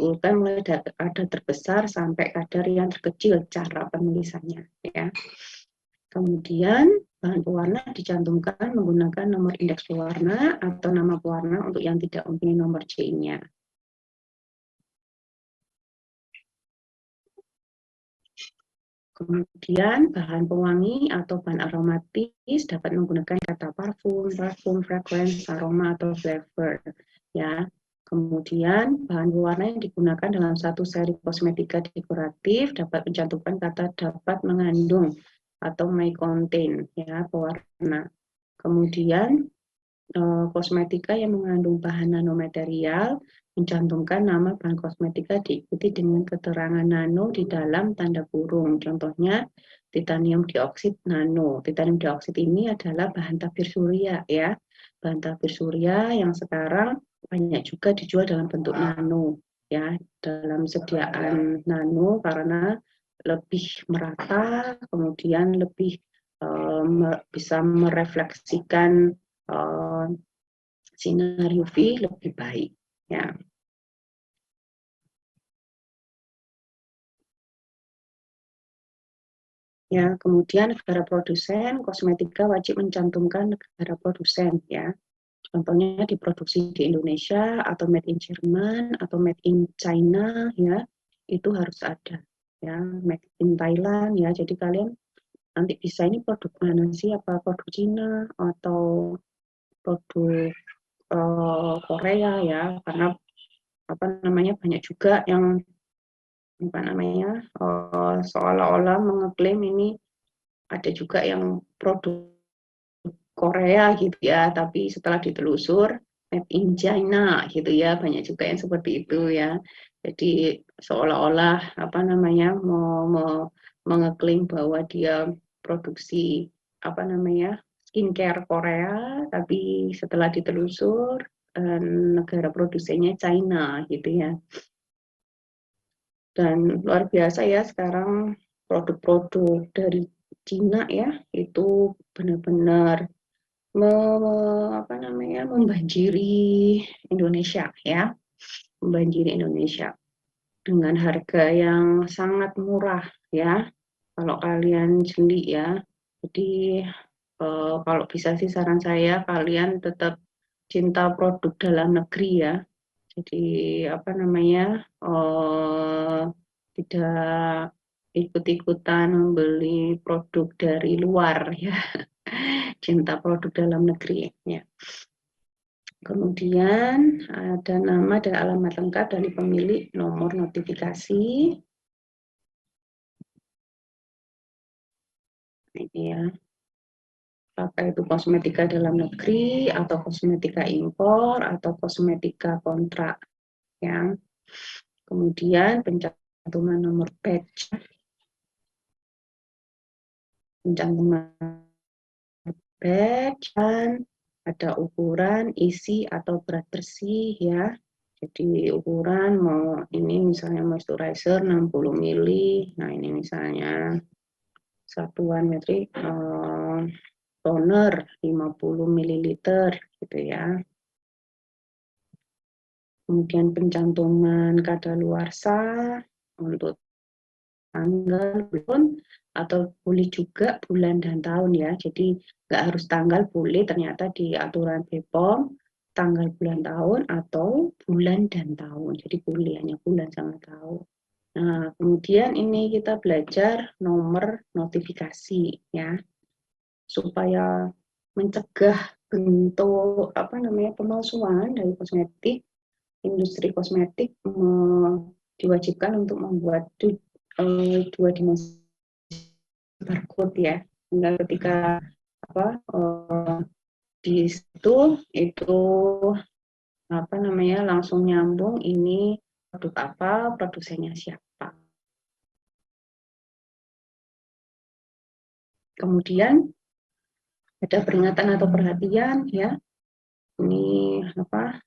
diurutkan mulai dari kadar terbesar sampai kadar yang terkecil cara penulisannya ya. Kemudian bahan pewarna dicantumkan menggunakan nomor indeks pewarna atau nama pewarna untuk yang tidak mempunyai nomor C-nya. Kemudian bahan pewangi atau bahan aromatis dapat menggunakan kata parfum, fragrance, aroma atau flavor ya. Kemudian bahan pewarna yang digunakan dalam satu seri kosmetika dekoratif dapat mencantumkan kata dapat mengandung atau may contain ya pewarna. Kemudian kosmetika yang mengandung bahan nanomaterial mencantumkan nama bahan kosmetika diikuti dengan keterangan nano di dalam tanda kurung. Contohnya titanium dioksid nano. Titanium dioksid ini adalah bahan tabir surya ya. Bahan tabir surya yang sekarang banyak juga dijual dalam bentuk nano ya, dalam sediaan nano karena lebih merata, kemudian lebih bisa merefleksikan sinar UV lebih baik ya. Ya, kemudian negara produsen kosmetika wajib mencantumkan negara produsen ya. Contohnya diproduksi di Indonesia atau made in Jerman atau made in China ya. Itu harus ada ya, made in Thailand ya. Jadi kalian nanti bisa ini produk mana sih, apa produk Cina atau produk Korea ya, karena apa namanya banyak juga yang apa namanya seolah-olah mengeklaim ini ada juga yang produk Korea gitu ya, tapi setelah ditelusur made in China gitu ya, banyak juga yang seperti itu ya. Jadi seolah-olah apa namanya mengeklaim bahwa dia produksi apa namanya skincare Korea, tapi setelah ditelusur negara produsennya China gitu ya. Dan luar biasa ya sekarang produk-produk dari Cina ya itu benar-benar membanjiri Indonesia ya, membanjiri Indonesia dengan harga yang sangat murah ya. Kalau kalian jeli ya, jadi kalau bisa sih saran saya kalian tetap cinta produk dalam negeri ya. Jadi apa namanya tidak ikut-ikutan membeli produk dari luar ya, cinta produk dalam negeri ya. Kemudian ada nama dan alamat lengkap dari pemilik, nomor notifikasi. Ini ya. Apakah itu kosmetika dalam negeri atau kosmetika impor atau kosmetika kontrak ya. Kemudian pencantuman nomor batch, pencantuman batch, ada ukuran, isi atau berat bersih ya. Jadi ukuran mau ini misalnya moisturizer 60 ml, nah ini misalnya satuan metrik toner 50 ml gitu ya. Kemudian pencantuman kadaluarsa untuk tanggal, bulan, atau boleh juga bulan dan tahun ya. Jadi nggak harus tanggal, boleh ternyata di aturan BPOM tanggal, bulan, tahun atau bulan dan tahun. Jadi boleh hanya bulan sama tahun. Nah, kemudian ini kita belajar nomor notifikasi ya, supaya mencegah bentuk apa namanya pemalsuan dari kosmetik. Industri kosmetik diwajibkan untuk membuat dua dimensi barcode ya, sehingga ketika apa di situ itu apa namanya langsung nyambung ini produk apa, produsennya siapa. Kemudian ada peringatan atau perhatian ya, ini apa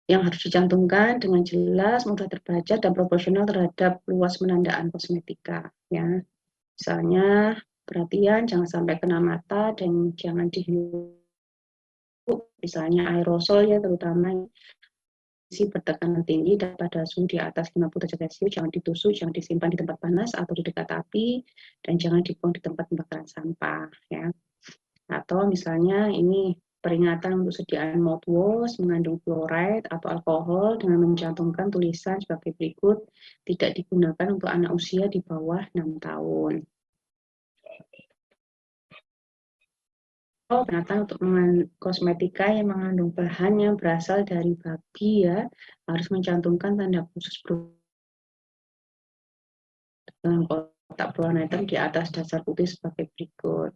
yang harus dicantumkan dengan jelas, mudah terbaca, dan proporsional terhadap luas penandaan kosmetika. Ya, misalnya perhatian jangan sampai kena mata dan jangan dihirup, misalnya aerosol ya terutama bertekanan tinggi dan pada suhu di atas 50 derajat Celcius, jangan ditusuk, jangan disimpan di tempat panas atau di dekat api, dan jangan dibuang di tempat pembakaran sampah. Ya. Atau misalnya ini peringatan untuk sediaan mouthwash mengandung fluoride atau alkohol dengan mencantumkan tulisan sebagai berikut, tidak digunakan untuk anak usia di bawah 6 tahun. Ternyata untuk kosmetika yang mengandung bahan yang berasal dari babi ya, harus mencantumkan tanda khusus dengan kotak berwarna hitam di atas dasar putih sebagai berikut.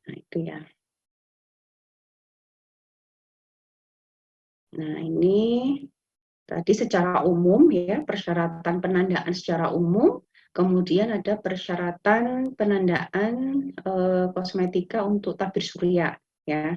Nah, itu ya. Nah, ini tadi secara umum ya, persyaratan penandaan secara umum, kemudian ada persyaratan penandaan kosmetika untuk tabir surya ya.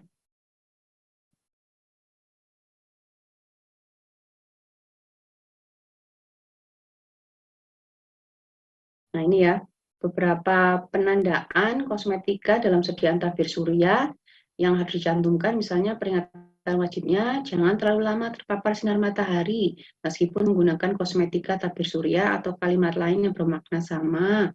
Nah, ini ya, beberapa penandaan kosmetika dalam sediaan tabir surya yang harus dicantumkan, misalnya peringatan wajibnya jangan terlalu lama terpapar sinar matahari meskipun menggunakan kosmetika tabir surya atau kalimat lain yang bermakna sama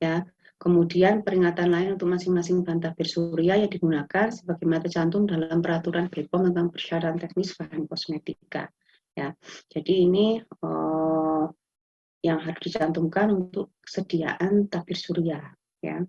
ya. Kemudian peringatan lain untuk masing-masing bahan tabir surya yang digunakan sebagaimana tercantum dalam peraturan BPOM tentang persyaratan teknis bahan kosmetika ya. Jadi ini yang harus dicantumkan untuk kesediaan tabir surya ya.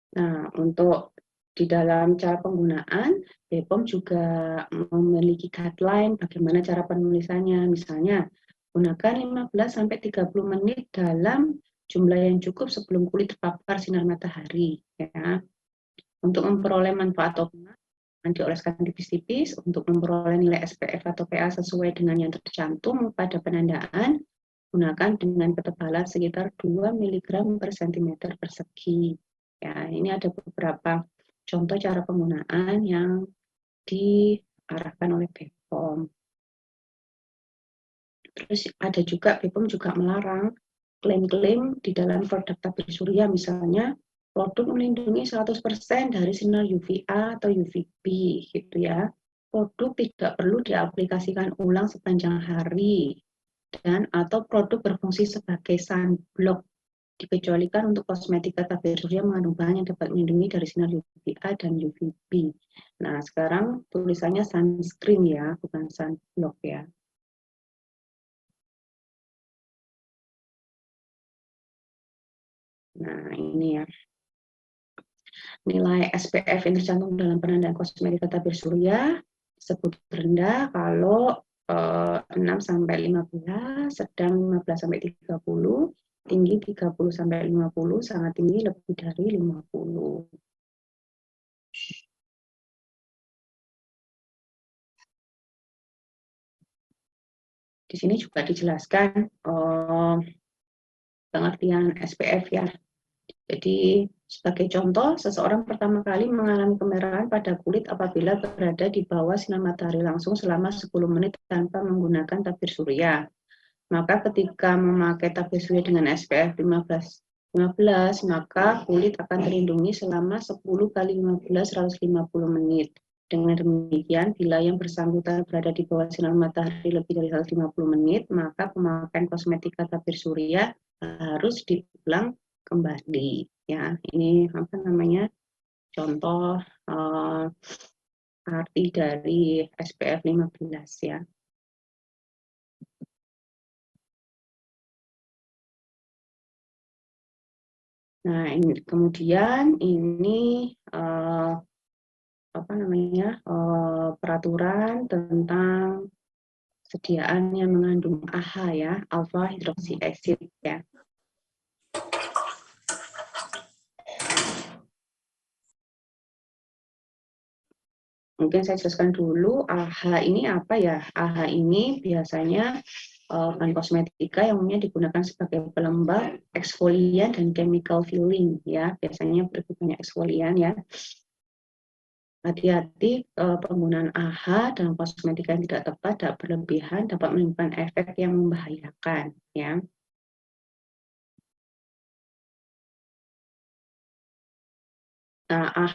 Nah, untuk di dalam cara penggunaan, BPOM juga memiliki guideline bagaimana cara penulisannya. Misalnya, gunakan 15-30 menit dalam jumlah yang cukup sebelum kulit terpapar sinar matahari. Ya. Untuk memperoleh manfaat optimal, dioleskan tipis-tipis. Untuk memperoleh nilai SPF atau PA sesuai dengan yang tercantum pada penandaan, gunakan dengan ketebalan sekitar 2 mg per cm persegi. Ya, ini ada beberapa contoh cara penggunaan yang diarahkan oleh BPOM. Terus ada juga BPOM juga melarang klaim-klaim di dalam produk tabir surya, misalnya produk melindungi 100% dari sinar UVA atau UVB gitu ya. Produk tidak perlu diaplikasikan ulang sepanjang hari dan atau produk berfungsi sebagai sunblock, dikecualikan untuk kosmetika tabir surya mengandung bahan yang dapat melindungi dari sinar UVA dan UVB. Nah, sekarang tulisannya sunscreen ya, bukan sunblock ya. Nah, ini ya. Nilai SPF yang tercantum dalam penandaan kosmetika tabir surya disebut rendah kalau 6-15, sedang 15-30, tinggi 30-50, sangat tinggi lebih dari 50. Di sini juga dijelaskan pengertian SPF ya. Jadi sebagai contoh, seseorang pertama kali mengalami kemerahan pada kulit apabila berada di bawah sinar matahari langsung selama 10 menit tanpa menggunakan tabir surya. Maka ketika memakai tabir surya dengan SPF 15, maka kulit akan terlindungi selama 10 kali 15 150 menit. Dengan demikian, bila yang bersangkutan berada di bawah sinar matahari lebih dari 150 menit, maka pemakaian kosmetika tabir surya harus diulang kembali. Ya, ini apa namanya? Contoh arti dari SPF 15 ya. Nah, ini kemudian ini apa namanya peraturan tentang sediaan yang mengandung AHA ya, alpha hydroxy acid ya. Mungkin saya jelaskan dulu AHA ini apa ya. AHA ini biasanya bahan kosmetika yang umumnya digunakan sebagai pelembab, eksfolian, dan chemical filling ya. Biasanya berikutnya eksfolian ya. Hati-hati penggunaan AHA dalam kosmetika yang tidak tepat, tidak berlebihan, dapat menimbulkan efek yang membahayakan ya. Nah,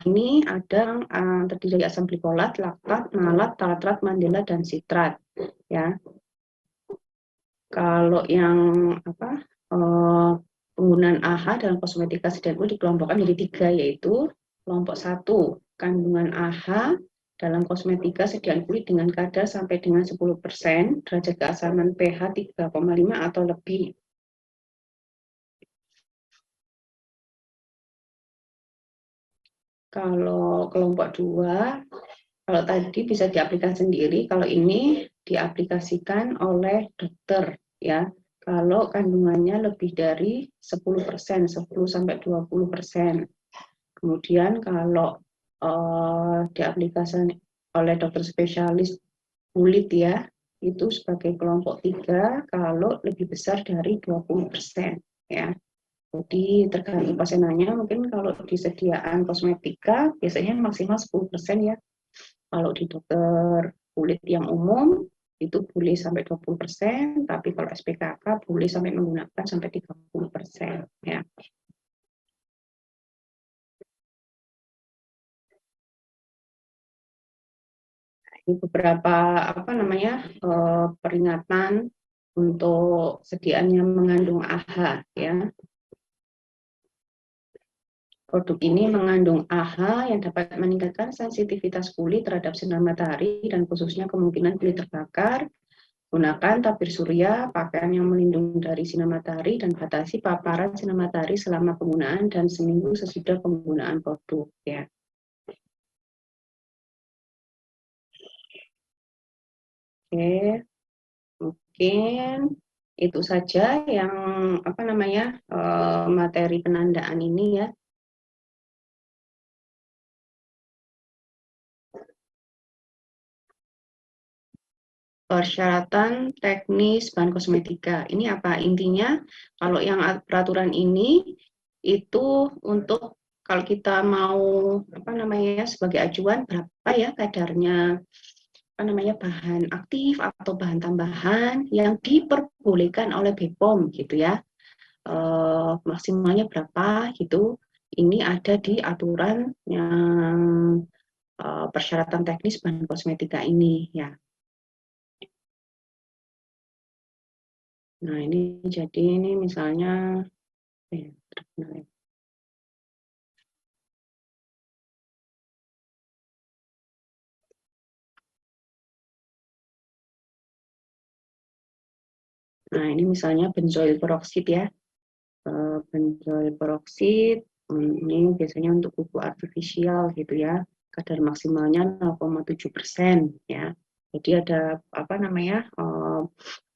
ini ada terdiri dari asam glikolat, laktat, malat, tartrat, mandela, dan sitrat. Ya, kalau yang penggunaan AHA dalam kosmetika sedan kulit dikelompokkan jadi 3, yaitu kelompok 1, kandungan AHA dalam kosmetika sediaan kulit dengan kadar sampai dengan 10%, derajat keasaman pH 3,5 atau lebih. Kalau kelompok 2, kalau tadi bisa diaplikasikan sendiri, kalau ini diaplikasikan oleh dokter, ya. Kalau kandungannya lebih dari 10%, 10-20%. Kemudian kalau diaplikasikan oleh dokter spesialis kulit, ya, itu sebagai kelompok 3 kalau lebih besar dari 20%, ya. Jadi tergantung pasiennya, mungkin kalau di sediaan kosmetika biasanya maksimal 10%, ya. Kalau di dokter kulit yang umum itu boleh sampai 20%, tapi kalau SPKK boleh sampai menggunakan sampai 30%, ya. Ini beberapa peringatan untuk sediaan yang mengandung AHA, ya. Produk ini mengandung AHA yang dapat meningkatkan sensitivitas kulit terhadap sinar matahari dan khususnya kemungkinan kulit terbakar. Gunakan tabir surya, pakaian yang melindungi dari sinar matahari, dan batasi paparan sinar matahari selama penggunaan dan seminggu sesudah penggunaan produk, ya. Oke, mungkin itu saja yang materi penandaan ini, ya. Persyaratan teknis bahan kosmetika. Ini apa intinya? Kalau yang peraturan ini itu untuk kalau kita mau sebagai acuan berapa ya kadarnya bahan aktif atau bahan tambahan yang diperbolehkan oleh BPOM gitu, ya. Maksimalnya berapa gitu. Ini ada di aturan yang persyaratan teknis bahan kosmetika ini, ya. Nah, ini jadi ini misalnya nah, ini misalnya benzoil peroksid, ya. Benzoil peroksid ini biasanya untuk pupuk artifisial gitu, ya. Kadar maksimalnya 0,7%, ya. Jadi ada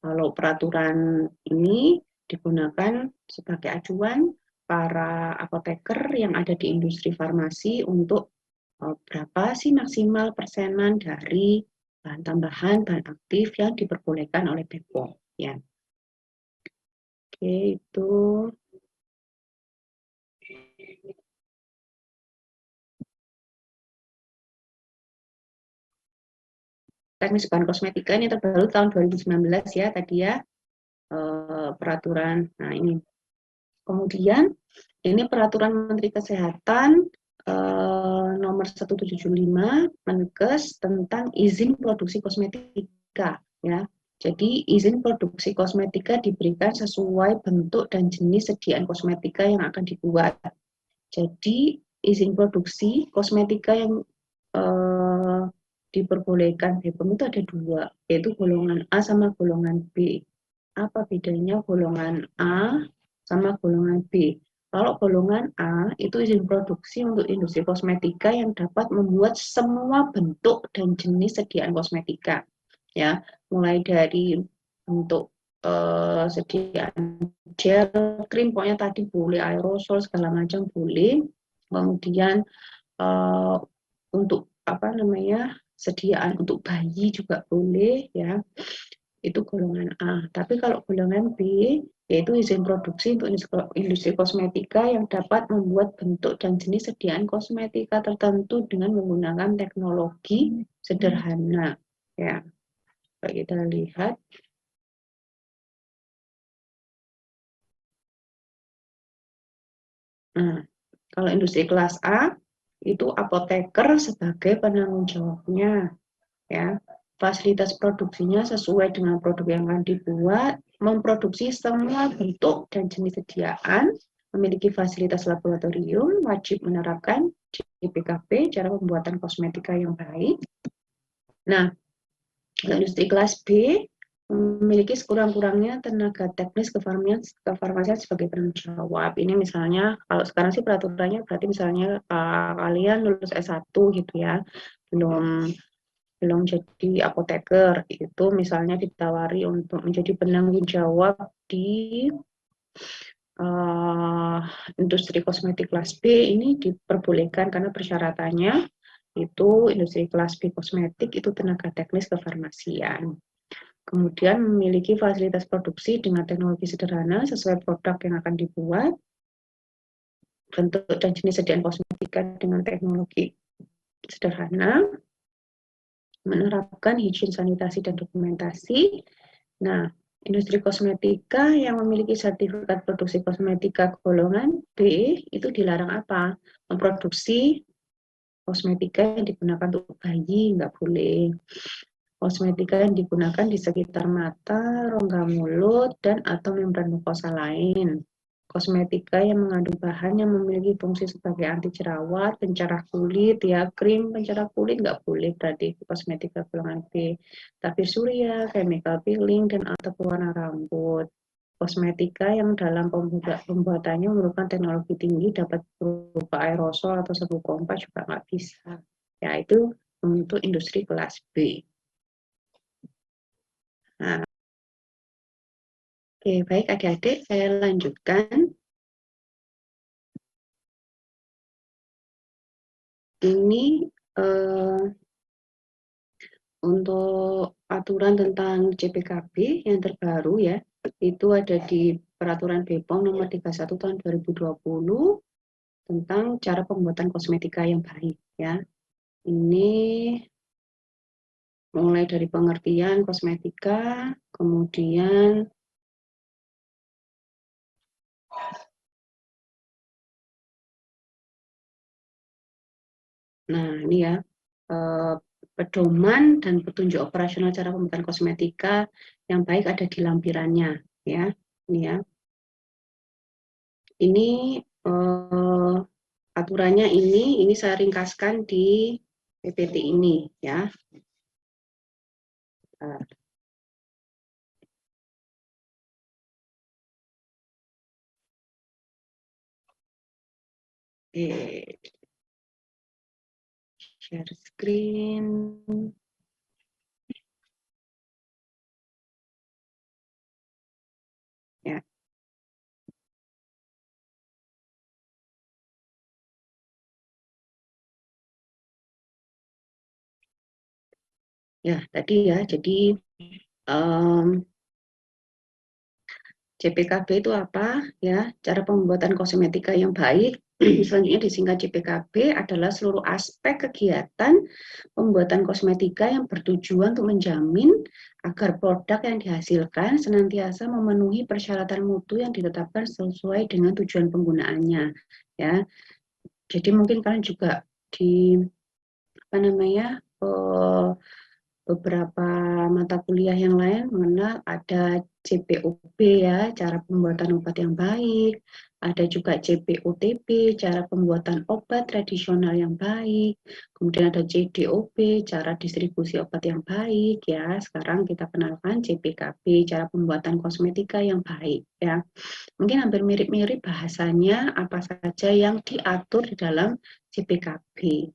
kalau peraturan ini digunakan sebagai acuan para apoteker yang ada di industri farmasi untuk berapa sih maksimal persenan dari bahan tambahan, bahan aktif yang diperbolehkan oleh BPOM, ya. Oke, itu teknis bahan kosmetika ini terbaru tahun 2019, ya, tadi, ya, peraturan. Nah, ini kemudian ini peraturan Menteri Kesehatan nomor 175 Menkes tentang izin produksi kosmetika, ya. Jadi izin produksi kosmetika diberikan sesuai bentuk dan jenis sediaan kosmetika yang akan dibuat. Jadi izin produksi kosmetika yang diperbolehkan BPOM itu ada 2, yaitu golongan A sama golongan B. Apa bedanya golongan A sama golongan B? Kalau golongan A itu izin produksi untuk industri kosmetika yang dapat membuat semua bentuk dan jenis sediaan kosmetika, ya, mulai dari bentuk sediaan gel, krim, pokoknya tadi boleh, aerosol segala macam boleh. Kemudian untuk sediaan untuk bayi juga boleh, ya. Itu golongan A. Tapi kalau golongan B, yaitu izin produksi untuk industri kosmetika yang dapat membuat bentuk dan jenis sediaan kosmetika tertentu dengan menggunakan teknologi sederhana, ya. Kalau kita lihat, nah, Kalau industri kelas A, itu apoteker sebagai penanggung jawabnya, ya. Fasilitas produksinya sesuai dengan produk yang akan dibuat, memproduksi semua bentuk dan jenis sediaan, memiliki fasilitas laboratorium, wajib menerapkan JPKB, cara pembuatan kosmetika yang baik. Nah, industri kelas B memiliki sekurang-kurangnya tenaga teknis kefarmasian sebagai penanggung jawab. Ini misalnya, kalau sekarang sih peraturannya berarti misalnya kalian lulus S1 gitu ya, belum jadi apoteker, itu misalnya ditawari untuk menjadi penanggung jawab di industri kosmetik kelas B, ini diperbolehkan karena persyaratannya itu industri kelas B kosmetik itu tenaga teknis kefarmasian. Kemudian memiliki fasilitas produksi dengan teknologi sederhana sesuai produk yang akan dibuat, bentuk dan jenis sediaan kosmetika dengan teknologi sederhana, menerapkan higien sanitasi dan dokumentasi. Nah, industri kosmetika yang memiliki sertifikat produksi kosmetika golongan B itu dilarang apa? Memproduksi kosmetika yang digunakan untuk bayi, nggak boleh. Kosmetika yang digunakan di sekitar mata, rongga mulut, dan atau membran mukosa lain. Kosmetika yang mengandung bahan yang memiliki fungsi sebagai anti jerawat, pencerah kulit, ya krim pencerah kulit nggak boleh berarti kosmetika golongan B. Tabir surya, chemical peeling, dan atau pewarna rambut. Kosmetika yang dalam pembuatannya memerlukan teknologi tinggi dapat berupa aerosol atau sabun kompas juga nggak bisa. Yaitu untuk industri kelas B. Nah, oke, baik adik-adik, saya lanjutkan. Ini untuk aturan tentang JPKB yang terbaru ya, itu ada di Peraturan BPOM nomor 31 tahun 2020 tentang cara pembuatan kosmetika yang baik ya. Ini mulai dari pengertian kosmetika, kemudian nah ini ya, pedoman dan petunjuk operasional cara pembuatan kosmetika yang baik ada di lampirannya ya. Ini ya. Ini aturannya ini saya ringkaskan di PPT ini ya. Share screen. Ya. Ya, tadi ya. Jadi JPKB itu apa ya? Cara pembuatan kosmetika yang baik. Selanjutnya disingkat JPKB adalah seluruh aspek kegiatan pembuatan kosmetika yang bertujuan untuk menjamin agar produk yang dihasilkan senantiasa memenuhi persyaratan mutu yang ditetapkan sesuai dengan tujuan penggunaannya ya. Jadi mungkin kalian juga di apa namanya beberapa mata kuliah yang lain mengenal ada CPOB ya, cara pembuatan obat yang baik, ada juga CPOTB, cara pembuatan obat tradisional yang baik, kemudian ada CDOB, cara distribusi obat yang baik ya. Sekarang kita kenalkan CPKB, cara pembuatan kosmetika yang baik ya. Mungkin hampir mirip-mirip bahasanya apa saja yang diatur di dalam CPKB.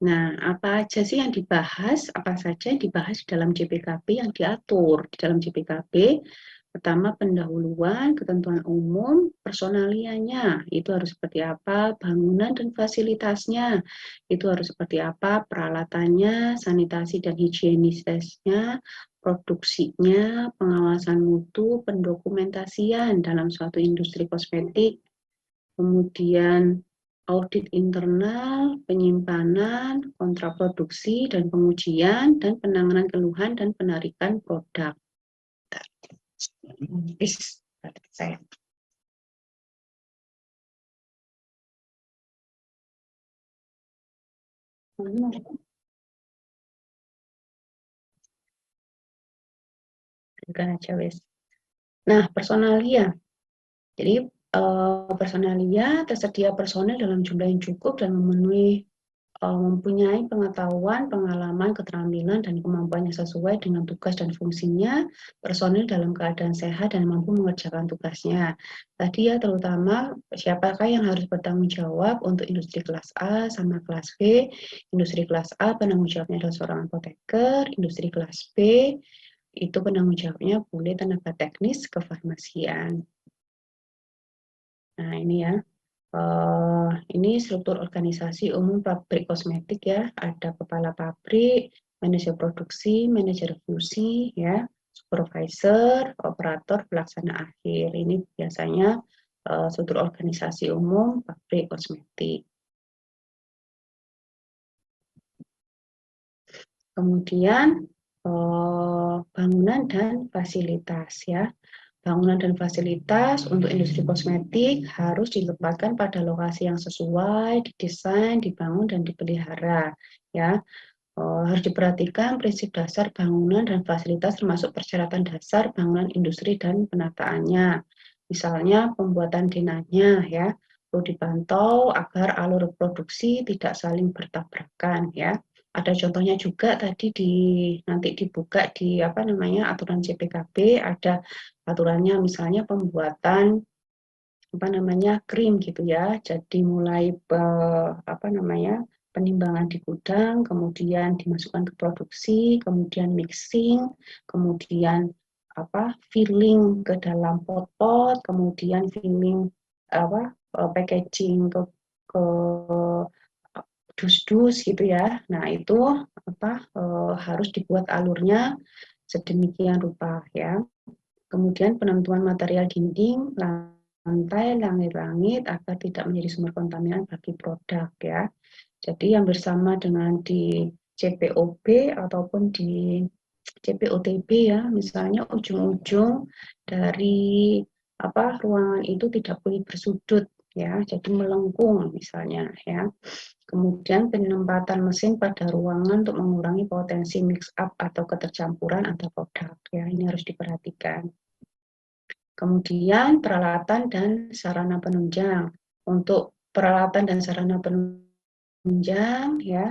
Nah, apa aja sih yang dibahas, apa saja yang dibahas dalam JPKB yang diatur di dalam JPKB? Pertama, pendahuluan, ketentuan umum, personalianya, itu harus seperti apa, bangunan dan fasilitasnya, itu harus seperti apa, peralatannya, sanitasi dan higienisnya, produksinya, pengawasan mutu, pendokumentasian dalam suatu industri kosmetik, kemudian audit internal, penyimpanan, kontraproduksi, dan pengujian, dan penanganan keluhan dan penarikan produk. Saya. Bukan aja wes. Nah, personalia. Jadi personalia tersedia personel dalam jumlah yang cukup dan mempunyai pengetahuan, pengalaman, keterampilan, dan kemampuan yang sesuai dengan tugas dan fungsinya, personil dalam keadaan sehat dan mampu mengerjakan tugasnya. Tadi ya terutama siapakah yang harus bertanggung jawab untuk industri kelas A sama kelas B. Industri kelas A penanggung jawabnya adalah seorang apoteker, industri kelas B itu penanggung jawabnya boleh tenaga teknis kefarmasian. Nah ini ya. Ini struktur organisasi umum pabrik kosmetik ya, ada kepala pabrik, manajer produksi, manajer QC ya, supervisor, operator, pelaksana akhir. Ini biasanya struktur organisasi umum pabrik kosmetik. Kemudian bangunan dan fasilitas ya. Bangunan dan fasilitas untuk industri kosmetik harus ditempatkan pada lokasi yang sesuai, didesain, dibangun, dan dipelihara. Ya, harus diperhatikan prinsip dasar bangunan dan fasilitas termasuk persyaratan dasar bangunan industri dan penataannya. Misalnya pembuatan denahnya ya, perlu dipantau agar alur produksi tidak saling bertabrakan ya. Ada contohnya juga tadi nanti dibuka di aturan CPKB, ada aturannya misalnya pembuatan krim gitu ya. Jadi mulai penimbangan di gudang, kemudian dimasukkan ke produksi, kemudian mixing, kemudian filling ke dalam pot-pot, kemudian filling packaging ke dus-dus gitu ya. Nah, itu harus dibuat alurnya sedemikian rupa ya. Kemudian penentuan material dinding, lantai, langit-langit agar tidak menjadi sumber kontaminan bagi produk ya. Jadi yang bersama dengan di CPOB ataupun di CPOTB ya, misalnya ujung-ujung dari ruangan itu tidak boleh bersudut ya, jadi melengkung misalnya ya. Kemudian penempatan mesin pada ruangan untuk mengurangi potensi mix up atau ketercampuran antar produk ya, ini harus diperhatikan. Kemudian peralatan dan sarana penunjang. Untuk peralatan dan sarana penunjang ya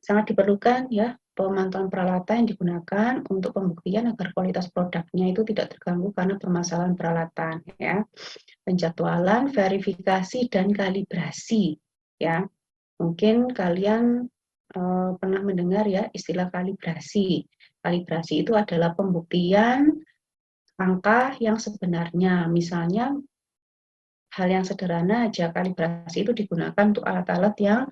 sangat diperlukan ya pemantauan peralatan yang digunakan untuk pembuktian agar kualitas produknya itu tidak terganggu karena permasalahan peralatan ya. Penjadwalan, verifikasi dan kalibrasi ya. Mungkin kalian pernah mendengar ya istilah kalibrasi. Kalibrasi itu adalah pembuktian angka yang sebenarnya. Misalnya hal yang sederhana aja, kalibrasi itu digunakan untuk alat-alat yang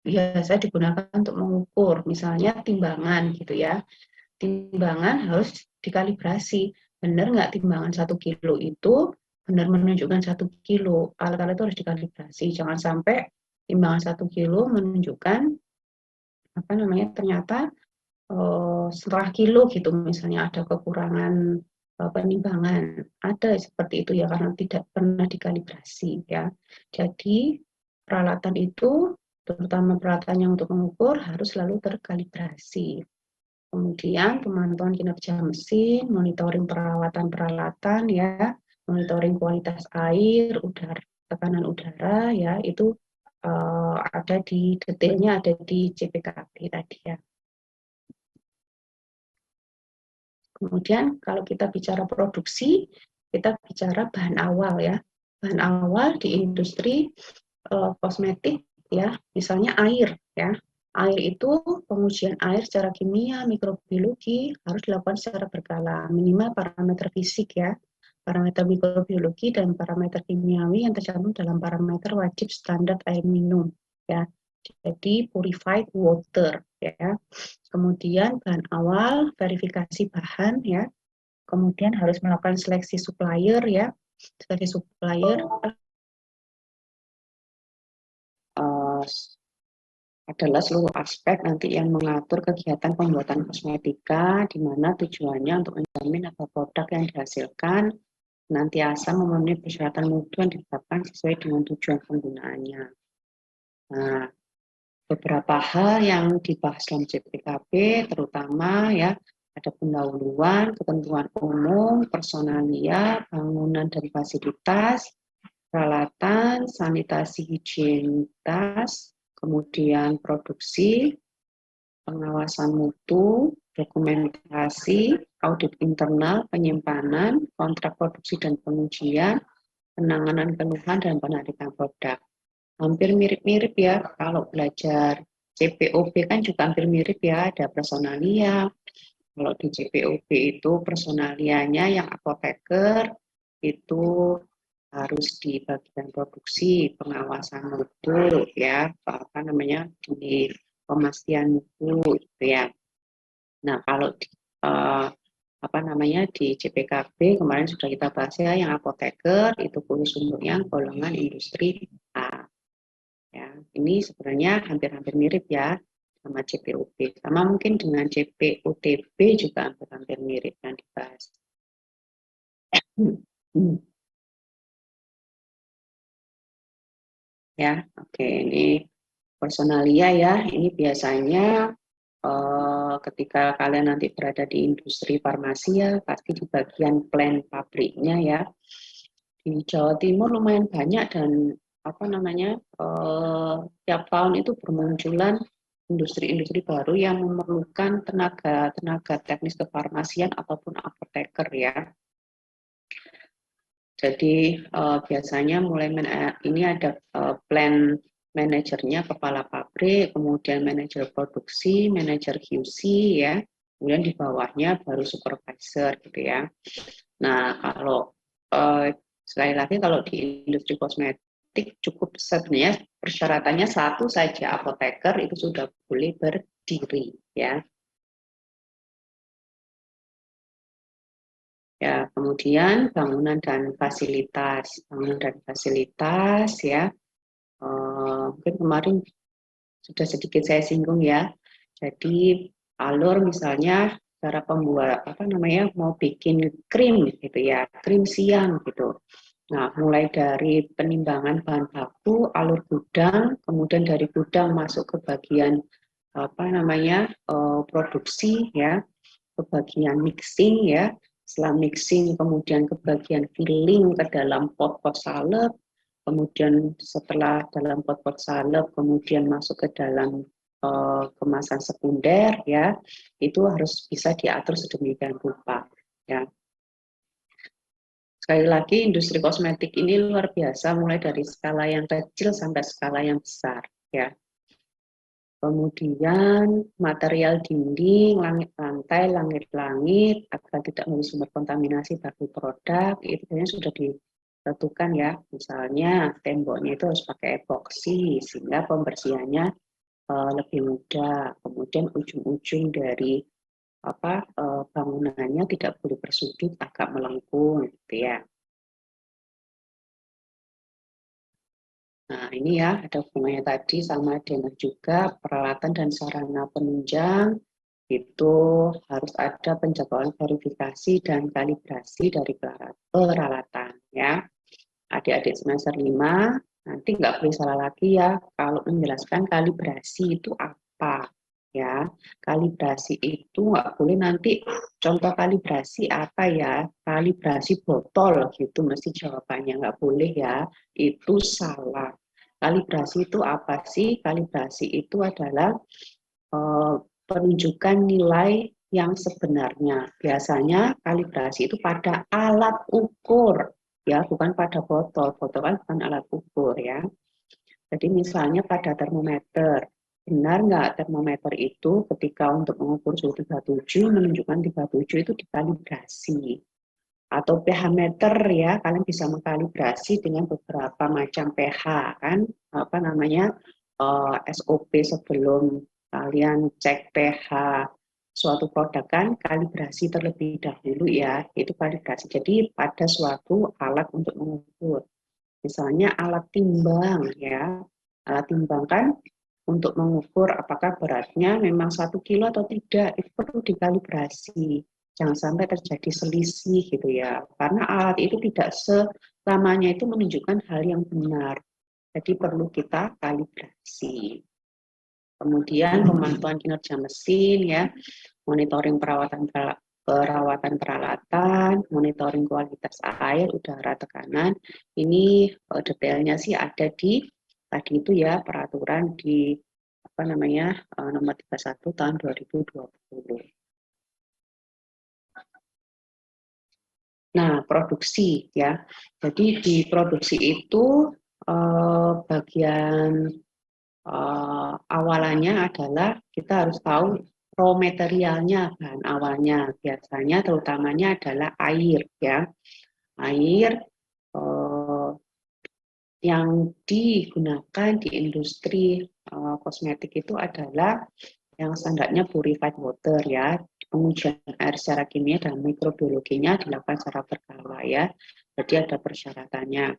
biasa digunakan untuk mengukur, misalnya timbangan gitu ya. Timbangan harus dikalibrasi. Benar nggak timbangan 1 kilo itu benar menunjukkan 1 kilo. Alat-alat itu harus dikalibrasi. Jangan sampai timbangan 1 kilo menunjukkan ternyata setengah kilo gitu misalnya ada kekurangan penimbangan, ada seperti itu ya karena tidak pernah dikalibrasi ya. Jadi peralatan itu terutama peralatan yang untuk mengukur harus selalu terkalibrasi. Kemudian pemantauan kinerja mesin, monitoring perawatan peralatan ya, monitoring kualitas air, udara, tekanan udara ya itu ada di detailnya ada di CPKB tadi ya. Kemudian kalau kita bicara produksi, kita bicara bahan awal ya. Bahan awal di industri kosmetik ya, misalnya air ya. Air itu pengujian air secara kimia, mikrobiologi harus dilakukan secara berkala, minimal parameter fisik ya, parameter mikrobiologi dan parameter kimiawi yang tercantum dalam parameter wajib standar air minum ya. Jadi purified water ya. Kemudian bahan awal, verifikasi bahan ya. Kemudian harus melakukan seleksi supplier ya. Seleksi supplier adalah seluruh aspek nanti yang mengatur kegiatan pembuatan kosmetika, di mana tujuannya untuk menjamin agar produk yang dihasilkan senantiasa memenuhi persyaratan mutu yang ditetapkan sesuai dengan tujuan penggunaannya. Nah, beberapa hal yang dibahas dalam JPKB, terutama ya ada pendahuluan, ketentuan umum, personalia, bangunan dan fasilitas, peralatan, sanitasi higienitas, kemudian produksi, pengawasan mutu, dokumentasi, audit internal, penyimpanan, kontrak produksi dan pengujian, penanganan keluhan dan penarikan produk. Hampir mirip-mirip ya, kalau belajar CPOB kan juga hampir mirip ya, ada personalia. Kalau di CPOB itu personalianya yang apoteker itu harus di bagian produksi, pengawasan mutu ya, apa namanya, di pemastian mutu gitu ya. Nah, kalau di, apa namanya di JPKB kemarin sudah kita bahas ya, yang apoteker itu khusus untuk yang golongan industri A. Ya, ini sebenarnya hampir-hampir mirip ya sama CPOB. Sama mungkin dengan CPOTB juga hampir-hampir mirip yang dibahas. Ya, oke, ini personalia ya. Ini biasanya ketika kalian nanti berada di industri farmasi ya, pasti di bagian plan pabriknya ya. Di Jawa Timur lumayan banyak dan apa namanya tiap tahun itu bermunculan industri-industri baru yang memerlukan tenaga teknis kefarmasian ataupun apoteker ya. Jadi biasanya mulai ini ada plan manajernya, kepala pabrik, kemudian manajer produksi, manajer QC ya, kemudian di bawahnya baru supervisor gitu ya. Nah kalau sekali lagi kalau di industri kosmetik cukup sebenarnya persyaratannya satu saja, apoteker itu sudah boleh berdiri ya. Ya, kemudian bangunan dan fasilitas ya. Mungkin kemarin sudah sedikit saya singgung ya. Jadi alur misalnya cara pembuat apa namanya mau bikin krim gitu ya, krim siang gitu. Nah, mulai dari penimbangan bahan baku, alur gudang, kemudian dari gudang masuk ke bagian apa namanya produksi ya, ke bagian mixing ya. Setelah mixing kemudian ke bagian filling ke dalam pot-pot salep, kemudian setelah dalam pot-pot salep kemudian masuk ke dalam kemasan sekunder ya, itu harus bisa diatur sedemikian rupa ya. Sekali lagi industri kosmetik ini luar biasa mulai dari skala yang kecil sampai skala yang besar ya. Kemudian material dinding, langit lantai, langit-langit agar tidak menjadi sumber kontaminasi bagi produk itu sebenarnya sudah ditentukan ya. Misalnya temboknya itu harus pakai epoksi sehingga pembersihannya lebih mudah. Kemudian ujung-ujung dari bangunannya tidak boleh bersudut agak melengkung gitu ya. Nah, ini ya ada hubungannya tadi sama dengan juga peralatan dan sarana penunjang itu harus ada penjadwalan verifikasi dan kalibrasi dari peralatan ya. Adik-adik semester 5 nanti nggak boleh salah lagi ya kalau menjelaskan kalibrasi itu apa ya. Kalibrasi itu nggak boleh nanti contoh kalibrasi apa ya, kalibrasi botol gitu mesti jawabannya, nggak boleh ya, itu salah. Kalibrasi itu apa sih? Kalibrasi itu adalah penunjukan nilai yang sebenarnya. Biasanya kalibrasi itu pada alat ukur, ya, bukan pada botol. Botol kan bukan alat ukur, ya. Jadi misalnya pada termometer, benar nggak termometer itu ketika untuk mengukur suhu 37 menunjukkan 37 itu dikalibrasi. Atau pH meter ya, kalian bisa mengkalibrasi dengan beberapa macam pH kan, apa namanya SOP sebelum kalian cek pH suatu produk kan kalibrasi terlebih dahulu ya, itu kalibrasi. Jadi pada suatu alat untuk mengukur, misalnya alat timbang ya, alat timbang kan untuk mengukur apakah beratnya memang 1 kilo atau tidak, itu perlu dikalibrasi. Jangan sampai terjadi selisih gitu ya, karena alat itu tidak selamanya itu menunjukkan hal yang benar. Jadi perlu kita kalibrasi. Kemudian pemantauan kinerja mesin, ya, monitoring perawatan peralatan, monitoring kualitas air, udara, tekanan. Ini detailnya sih ada di tadi itu ya, peraturan di apa namanya nomor 31 tahun 2020. Nah, produksi ya. Jadi di produksi itu bagian awalannya adalah kita harus tahu raw materialnya, bahan awalnya. Biasanya terutamanya adalah air ya. Air yang digunakan di industri kosmetik itu adalah yang standarnya purified water ya. Pengujian air secara kimia dan mikrobiologinya dilakukan secara berkala ya. Jadi ada persyaratannya.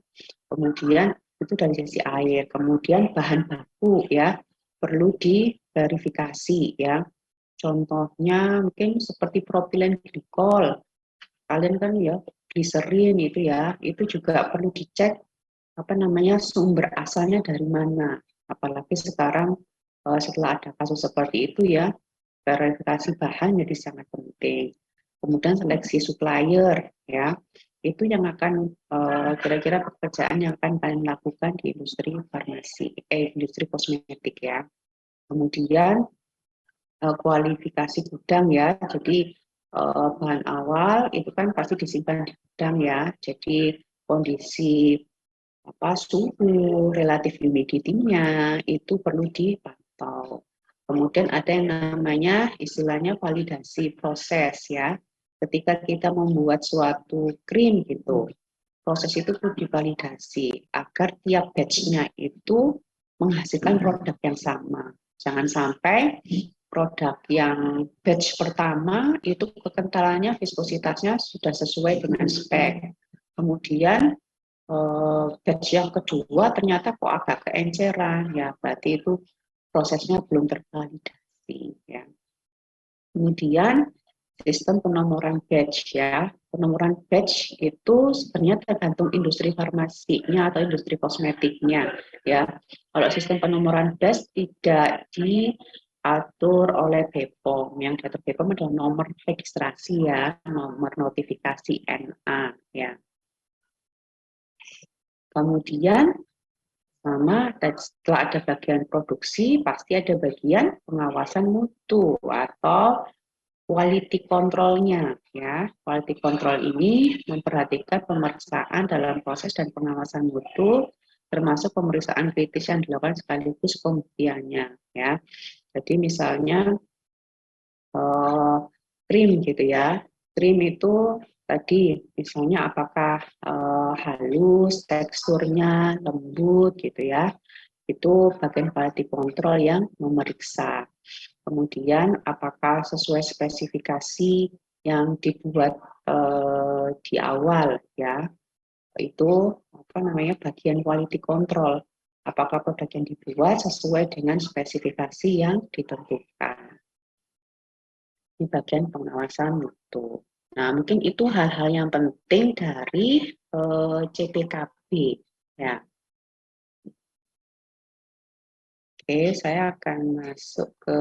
Kemudian itu dari sisi air. Kemudian bahan baku ya perlu diverifikasi ya. Contohnya mungkin seperti propilen glikol. Kalian kan ya gliserin itu ya, itu juga perlu dicek apa namanya sumber asalnya dari mana. Apalagi sekarang setelah ada kasus seperti itu ya, verifikasi bahan jadi sangat penting. Kemudian seleksi supplier ya, itu yang akan kira-kira pekerjaan yang akan kalian lakukan di industri farmasi, industri kosmetik ya. Kemudian kualifikasi gudang ya, jadi bahan awal itu kan pasti disimpan di gudang ya, jadi kondisi suhu, relatif humidity-nya itu perlu dipantau. Kemudian ada yang namanya istilahnya validasi proses ya. Ketika kita membuat suatu krim gitu, proses itu perlu divalidasi agar tiap batch-nya itu menghasilkan produk yang sama. Jangan sampai produk yang batch pertama itu kekentalannya, viskositasnya sudah sesuai dengan spek. Kemudian batch yang kedua ternyata kok agak keenceran ya, berarti itu prosesnya belum tervalidasi ya. Kemudian sistem penomoran batch ya. Penomoran batch itu sebenarnya tergantung industri farmasinya atau industri kosmetiknya ya. Kalau sistem penomoran batch tidak diatur oleh BPOM. Yang diatur BPOM adalah nomor registrasi ya, nomor notifikasi NA ya. Kemudian setelah ada bagian produksi, pasti ada bagian pengawasan mutu atau quality control-nya ya. Quality control ini memperhatikan pemeriksaan dalam proses dan pengawasan mutu, termasuk pemeriksaan kritis yang dilakukan sekaligus pembuktiannya ya. Jadi misalnya krim gitu ya. Krim itu tadi misalnya apakah halus, teksturnya lembut gitu ya. Itu bagian quality control yang memeriksa. Kemudian apakah sesuai spesifikasi yang dibuat di awal ya. Itu apa namanya bagian quality control. Apakah produk yang dibuat sesuai dengan spesifikasi yang ditentukan. Di bagian pengawasan mutu. Nah, mungkin itu hal-hal yang penting dari CPKB ya. Oke, saya akan masuk ke